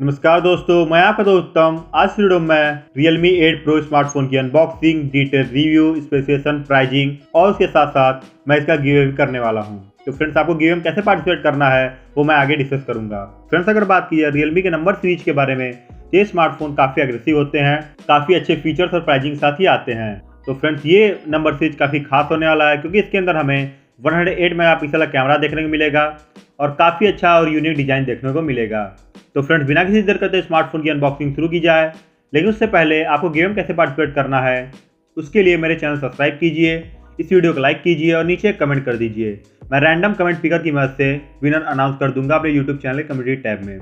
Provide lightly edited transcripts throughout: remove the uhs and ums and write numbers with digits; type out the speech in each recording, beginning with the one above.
नमस्कार दोस्तों, मैं आपका दोस्त उत्तम। आज की वीडियो में Realme 8 Pro स्मार्टफोन की unboxing, detail review, specification, pricing और उसके साथ साथ मैं इसका गिव अवे करने वाला हूं। तो फ्रेंड्स, आपको गिव में कैसे पार्टिसिपेट करना है वो मैं आगे डिस्कस करूंगा। फ्रेंड्स, अगर बात की जाए Realme के नंबर सीरीज के बारे में, ये स्मार्टफोन काफी अग्रेसिव होते हैं, काफी अच्छे फीचर्स और प्राइसिंग साथ ही आते हैं। तो फ्रेंड्स, ये नंबर सीरीज काफी खास होने वाला है क्योंकि इसके अंदर हमें 108 मेगापिक्सल का कैमरा देखने को मिलेगा और काफी अच्छा और यूनिक डिजाइन देखने को मिलेगा। तो फ्रेंड्स, बिना किसी देर करते स्मार्टफोन की अनबॉक्सिंग शुरू की जाए। लेकिन उससे पहले आपको गेम में कैसे पार्टिसिपेट करना है उसके लिए मेरे चैनल सब्सक्राइब कीजिए, इस वीडियो को लाइक कीजिए और नीचे कमेंट कर दीजिए। मैं रैंडम कमेंट पिकर की मदद से विनर अनाउंस कर दूंगा अपने यूट्यूब चैनल कम्युनिटी टैब में।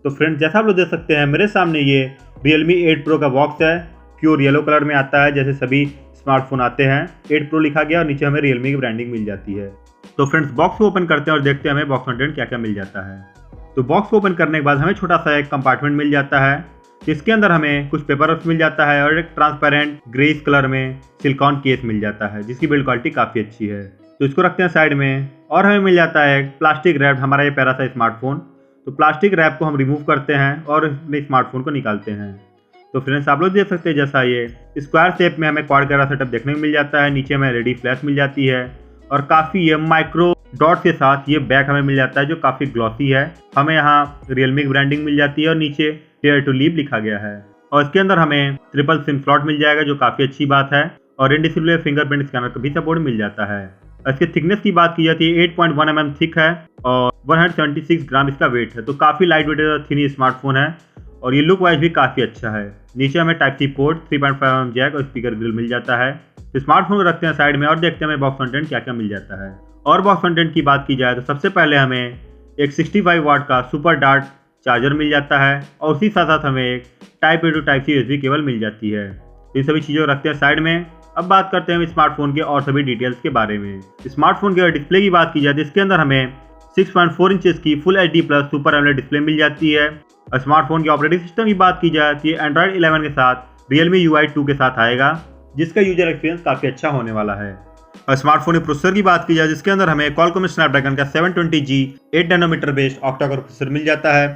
तो फ्रेंड्स, जैसा आप लोग देख सकते हैं मेरे सामने ये Realme 8 Pro का बॉक्स है। प्योर येलो कलर में आता है, जैसे सभी स्मार्टफोन आते हैं। 8 Pro लिखा गया और नीचे हमें Realme की ब्रांडिंग मिल जाती है। तो फ्रेंड्स, बॉक्स को ओपन करते हैं और देखते हैं हमें बॉक्स कंटेंट क्या क्या मिल जाता है। तो बॉक्स को ओपन करने के बाद हमें छोटा सा एक कंपार्टमेंट मिल जाता है, जिसके अंदर हमें कुछ पेपर वर्क मिल जाता है और एक ट्रांसपेरेंट ग्रेस कलर में सिलिकॉन केस मिल जाता है, जिसकी बिल्ड क्वालिटी काफ़ी अच्छी है। तो इसको रखते हैं साइड में और हमें मिल जाता है एक प्लास्टिक रैप हमारा ये प्यारा सा स्मार्टफोन। तो प्लास्टिक रैप को हम रिमूव करते हैं और इसमें स्मार्टफोन को निकालते हैं। तो फ्रेंड्स, आप लोग देख सकते हैं जैसा ये स्क्वायर शेप में हमें क्वाड कैमरा सेटअप देखने को मिल जाता है। नीचे में रेडी फ्लैश मिल जाती है और काफ़ी ये माइक्रो डॉट के साथ ये बैक हमें मिल जाता है जो काफ़ी ग्लॉसी है। हमें यहाँ Realme की ब्रांडिंग मिल जाती है और नीचे डेयर टू लीव लिखा गया है। और इसके अंदर हमें ट्रिपल सिम स्लॉट मिल जाएगा जो काफ़ी अच्छी बात है। और इन डिस्प्ले फिंगरप्रिंट स्कैनर का भी सपोर्ट मिल जाता है। इसकी थिकनेस की बात की जाती है 8.1 mm थिक है और 176 ग्राम इसका वेट है। तो काफ़ी लाइट वेट और थिन स्मार्टफोन है और ये लुक वाइज भी काफ़ी अच्छा है। नीचे हमें type C port, 3.5 mm jack और स्पीकर ग्रिल मिल जाता है। तो स्मार्टफोन को रखते हैं साइड में और देखते हैं हमें बॉक्स कंटेंट क्या क्या मिल जाता है। और बॉक्स कंटेंट की बात की जाए तो सबसे पहले हमें एक 65 वाट का सुपर डार्ट चार्जर मिल जाता है और उसी साथ साथ हमें एक type A to type C USB cable मिल जाती है। इन सभी चीज़ों को रखते हैं साइड में। अब बात करते हैं स्मार्टफोन के और सभी डिटेल्स के बारे में। स्मार्टफोन के डिस्प्ले की बात की जाए तो इसके अंदर हमें 6.4 इंचेस की full HD plus super AMOLED display मिल जाती है। और स्मार्टफोन के ऑपरेटिंग सिस्टम की बात की जाए तो ये Android 11 के साथ Realme UI 2 के साथ आएगा, जिसका यूजर एक्सपीरियंस काफ़ी अच्छा होने वाला है। और स्मार्टफोन के प्रोसेसर की बात की जाए जिसके अंदर हमें Qualcomm स्नैपड्रैगन का 720G 8 nanometre based octa core processor मिल जाता है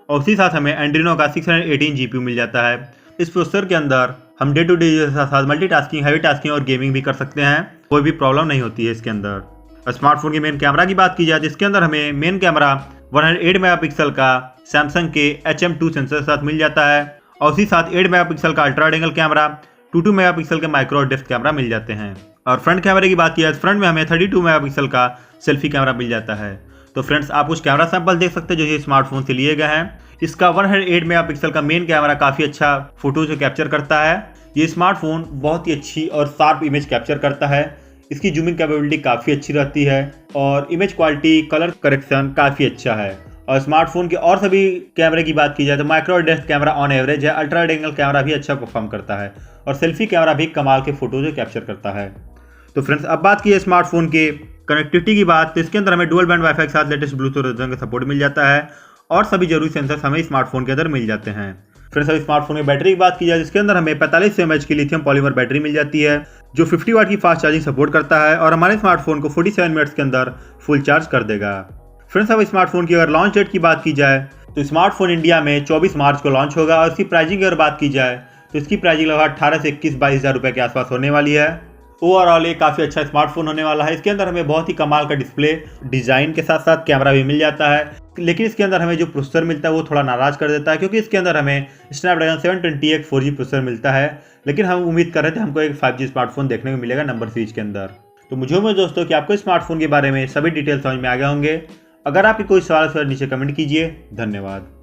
और उसी साथ हमें Adreno का 618 GPU मिल जाता है। इस प्रोसेसर के अंदर हम डे टू डे के साथ साथ मल्टीटास्किंग, हैवी टास्किंग और गेमिंग भी कर सकते हैं, कोई भी प्रॉब्लम नहीं होती है इसके अंदर। और स्मार्टफोन के मेन कैमरा की बात की जाए जिसके अंदर हमें मेन कैमरा 108 मेगापिक्सल का सैमसंग के HM2 सेंसर के साथ मिल जाता है और उसी साथ 8 मेगापिक्सल का ultra wide angle camera, 22 megapixel के माइक्रो डेप्थ कैमरा मिल जाते हैं। और फ्रंट कैमरे की बात की जाए तो फ्रंट में हमें 32 मेगापिक्सल का सेल्फी कैमरा मिल जाता है। तो फ्रेंड्स, आप कुछ कैमरा सैंपल देख सकते हैं जो ये स्मार्टफोन से लिए गए हैं। इसका 108 मेगापिक्सल का मेन कैमरा काफ़ी अच्छा फोटोज कैप्चर करता है। ये स्मार्टफोन बहुत ही अच्छी और शार्प इमेज कैप्चर करता है। इसकी जूमिंग कैपेबिलिटी काफ़ी अच्छी रहती है और इमेज क्वालिटी, कलर करेक्शन काफ़ी अच्छा है। और स्मार्टफोन के और सभी कैमरे की बात की जाए तो micro depth camera on average है, अल्ट्रा वाइड एंगल कैमरा भी अच्छा परफॉर्म करता है और सेल्फी कैमरा भी कमाल के फोटोज कैप्चर करता है। तो फ्रेंड्स, अब बात की है स्मार्टफोन के कनेक्टिविटी की बात तो इसके अंदर हमें डुअल बैंड वाईफाई के साथ लेटेस्ट ब्लूटूथ वर्जन का सपोर्ट मिल जाता है और सभी जरूरी सेंसर्स हमें स्मार्टफोन के अंदर मिल जाते हैं। फ्रेंड्स, अब स्मार्टफोन की बैटरी की बात की जाए जिसके अंदर हमें 4500 mAh की लिथियम पॉलीमर बैटरी मिल जाती है जो 50 वाट की फास्ट चार्जिंग सपोर्ट करता है और हमारे स्मार्टफोन को 47 मिनट्स के अंदर फुल चार्ज कर देगा। फ्रेंड्स, अब स्मार्टफोन की अगर लॉन्च डेट की बात की जाए तो स्मार्टफोन इंडिया में 24 मार्च को लॉन्च होगा और इसकी प्राइसिंग की अगर बात की जाए तो इसकी प्राइसिंग लगभग 18 से 21-22 हज़ार रुपये के आसपास होने वाली है। ओवरऑल ये काफ़ी अच्छा स्मार्टफोन होने वाला है। इसके अंदर हमें बहुत ही कमाल का डिस्प्ले डिज़ाइन के साथ साथ कैमरा भी मिल जाता है, लेकिन इसके अंदर हमें जो प्रोसेसर मिलता है वो थोड़ा नाराज़ कर देता है क्योंकि इसके अंदर हमें स्नैपड्रैगन 720 4G प्रोसेसर मिलता है। लेकिन हम उम्मीद कर रहे थे हमको एक 5G स्मार्टफोन देखने को मिलेगा नंबर सीरीज के अंदर। तो मुझे उम्मीद दोस्तों कि आपको स्मार्टफोन के बारे में सभी डिटेल्स समझ में आ गए होंगे। अगर आपके कोई सवाल नीचे कमेंट कीजिए। धन्यवाद।